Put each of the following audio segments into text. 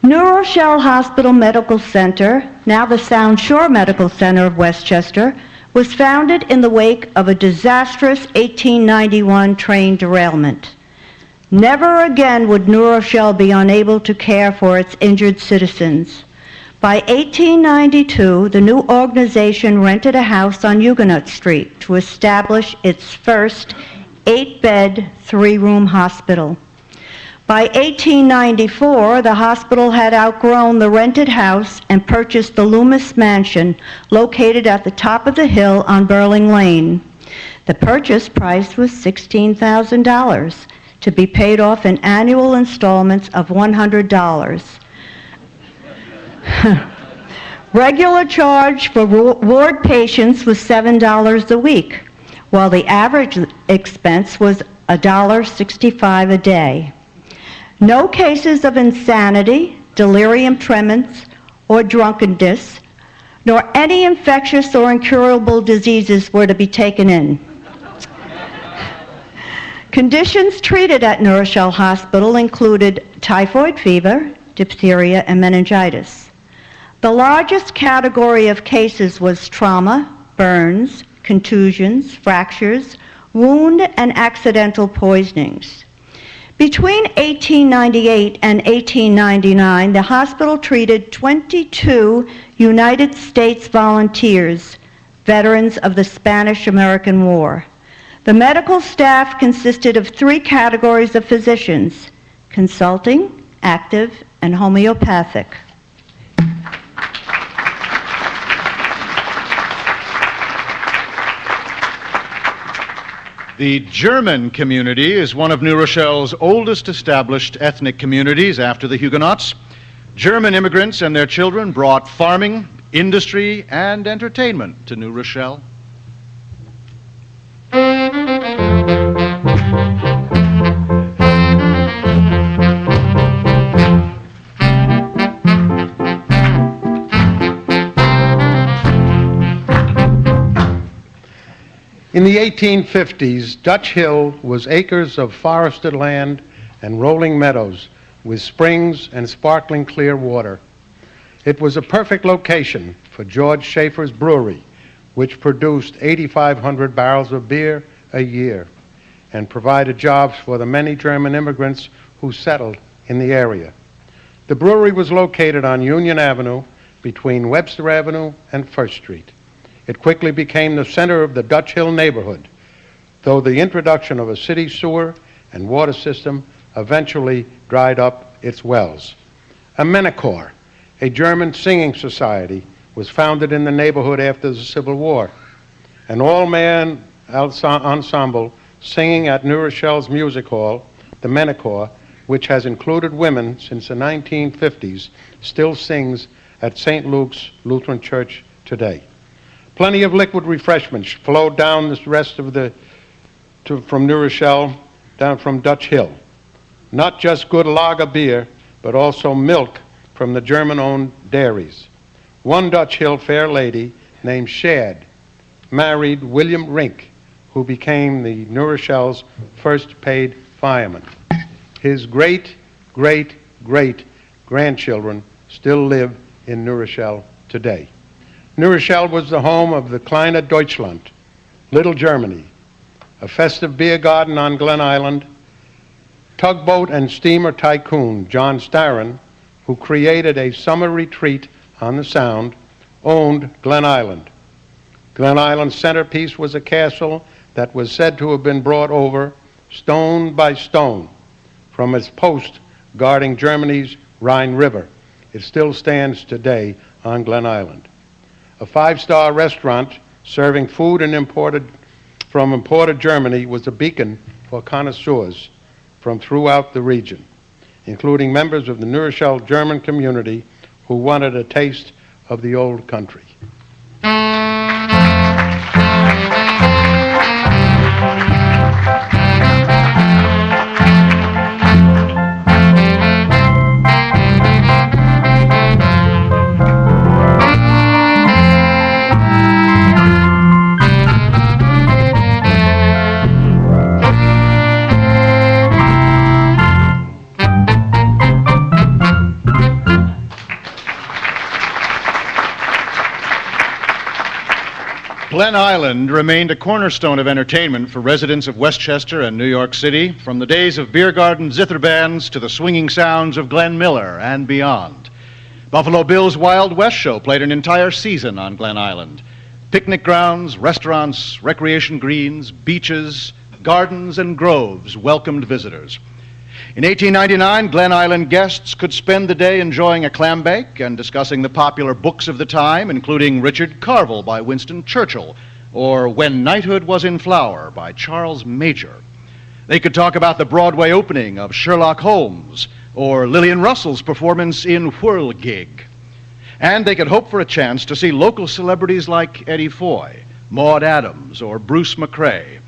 New Rochelle Hospital Medical Center, now the Sound Shore Medical Center of Westchester, was founded in the wake of a disastrous 1891 train derailment. Never again would New Rochelle be unable to care for its injured citizens. By 1892, the new organization rented a house on Huguenot Street to establish its first 8-bed, 3-room hospital. By 1894, the hospital had outgrown the rented house and purchased the Loomis Mansion, located at the top of the hill on Burling Lane. The purchase price was $16,000, to be paid off in annual installments of $100. Regular charge for ward patients was $7 a week, while the average expense was $1.65 a day. No cases of insanity, delirium tremens, or drunkenness, nor any infectious or incurable diseases were to be taken in. Conditions treated at New Rochelle Hospital included typhoid fever, diphtheria, and meningitis. The largest category of cases was trauma, burns, contusions, fractures, wound, and accidental poisonings. Between 1898 and 1899, the hospital treated 22 United States volunteers, veterans of the Spanish-American War. The medical staff consisted of 3 categories of physicians: consulting, active, and homeopathic. The German community is one of New Rochelle's oldest established ethnic communities after the Huguenots. German immigrants and their children brought farming, industry, and entertainment to New Rochelle. In the 1850s, Dutch Hill was acres of forested land and rolling meadows with springs and sparkling clear water. It was a perfect location for George Schaefer's brewery, which produced 8,500 barrels of beer a year and provided jobs for the many German immigrants who settled in the area. The brewery was located on Union Avenue between Webster Avenue and First Street. It quickly became the center of the Dutch Hill neighborhood, though the introduction of a city sewer and water system eventually dried up its wells. A Menachor, a German singing society, was founded in the neighborhood after the Civil War. An all-man ensemble singing at New Rochelle's Music Hall, the Menachor, which has included women since the 1950s, still sings at St. Luke's Lutheran Church today. Plenty of liquid refreshments flowed down the rest of from New Rochelle, down from Dutch Hill. Not just good lager beer, but also milk from the German-owned dairies. One Dutch Hill fair lady named Shad married William Rink, who became the New Rochelle's first paid fireman. His great-great-great-grandchildren still live in New Rochelle today. New Rochelle was the home of the Kleine Deutschland, Little Germany, a festive beer garden on Glen Island. Tugboat and steamer tycoon John Starren, who created a summer retreat on the Sound, owned Glen Island. Glen Island's centerpiece was a castle that was said to have been brought over stone by stone from its post guarding Germany's Rhine River. It still stands today on Glen Island. A 5-star restaurant serving food from imported Germany was a beacon for connoisseurs from throughout the region, including members of the New Rochelle German community who wanted a taste of the old country. Glen Island remained a cornerstone of entertainment for residents of Westchester and New York City, from the days of beer garden zither bands to the swinging sounds of Glenn Miller and beyond. Buffalo Bill's Wild West show played an entire season on Glen Island. Picnic grounds, restaurants, recreation greens, beaches, gardens, and groves welcomed visitors. In 1899, Glen Island guests could spend the day enjoying a clam bake and discussing the popular books of the time, including Richard Carvel by Winston Churchill, or When Knighthood Was in Flower by Charles Major. They could talk about the Broadway opening of Sherlock Holmes, or Lillian Russell's performance in Whirligig. And they could hope for a chance to see local celebrities like Eddie Foy, Maude Adams, or Bruce McCrae,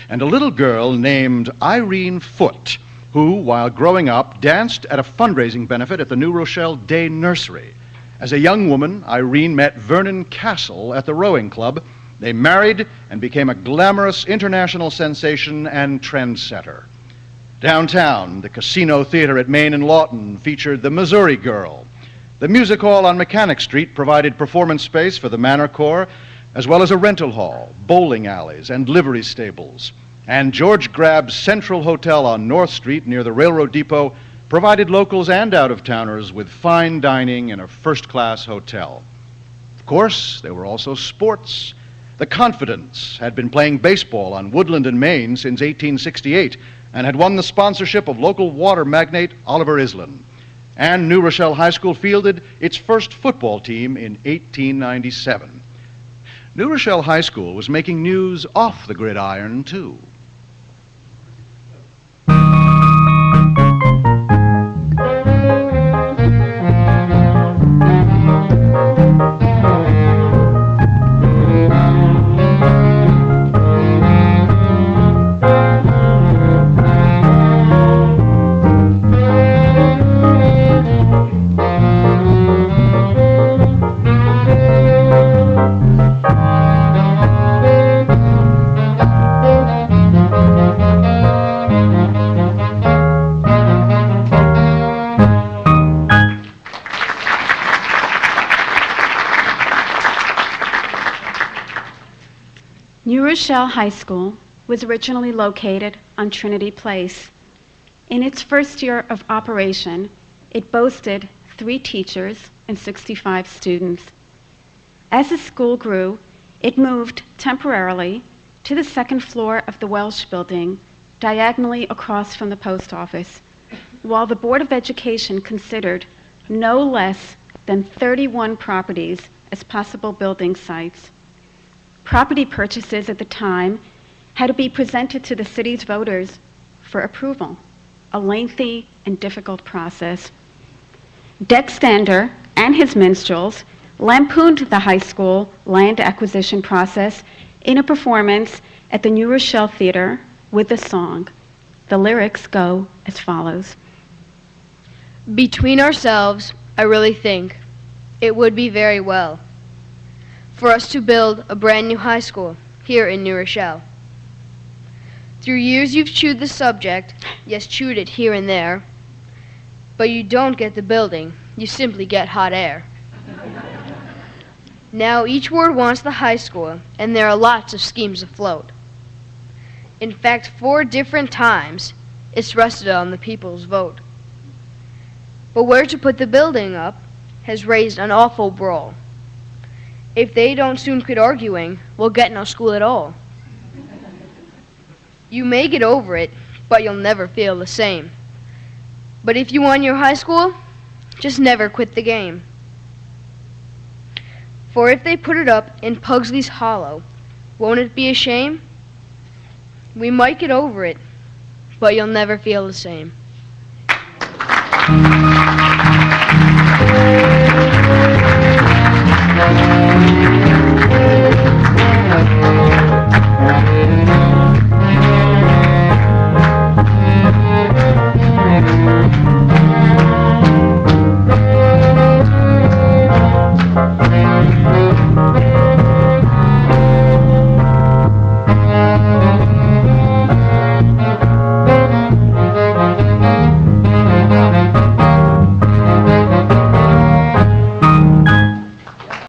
and a little girl named Irene Foote, who, while growing up, danced at a fundraising benefit at the New Rochelle Day Nursery. As a young woman, Irene met Vernon Castle at the rowing club. They married and became a glamorous international sensation and trendsetter. Downtown, the Casino Theater at Main and Lawton featured the Missouri Girl. The music hall on Mechanic Street provided performance space for the Manor Corps, as well as a rental hall, bowling alleys, and livery stables. And George Grabb's Central Hotel on North Street near the railroad depot provided locals and out-of-towners with fine dining in a first-class hotel. Of course, there were also sports. The Confidents had been playing baseball on Woodland and Main since 1868 and had won the sponsorship of local water magnate Oliver Islin. And New Rochelle High School fielded its first football team in 1897. New Rochelle High School was making news off the gridiron, too. New Rochelle High School was originally located on Trinity Place. In its first year of operation, it boasted 3 teachers and 65 students. As the school grew, it moved temporarily to the second floor of the Welsh Building, diagonally across from the post office, while the Board of Education considered no less than 31 properties as possible building sites. Property purchases at the time had to be presented to the city's voters for approval, a lengthy and difficult process. Deck Stander and his minstrels lampooned the high school land acquisition process in a performance at the New Rochelle Theater with the song. The lyrics go as follows. Between ourselves, I really think it would be very well for us to build a brand new high school here in New Rochelle. Through years you've chewed the subject, yes, chewed it here and there, but you don't get the building, you simply get hot air. Now each ward wants the high school, and there are lots of schemes afloat. In fact, 4 different times it's rested on the people's vote. But where to put the building up has raised an awful brawl. If they don't soon quit arguing, we'll get no school at all. You may get over it, but you'll never feel the same. But if you want your high school, just never quit the game. For if they put it up in Pugsley's Hollow, won't it be a shame? We might get over it, but you'll never feel the same.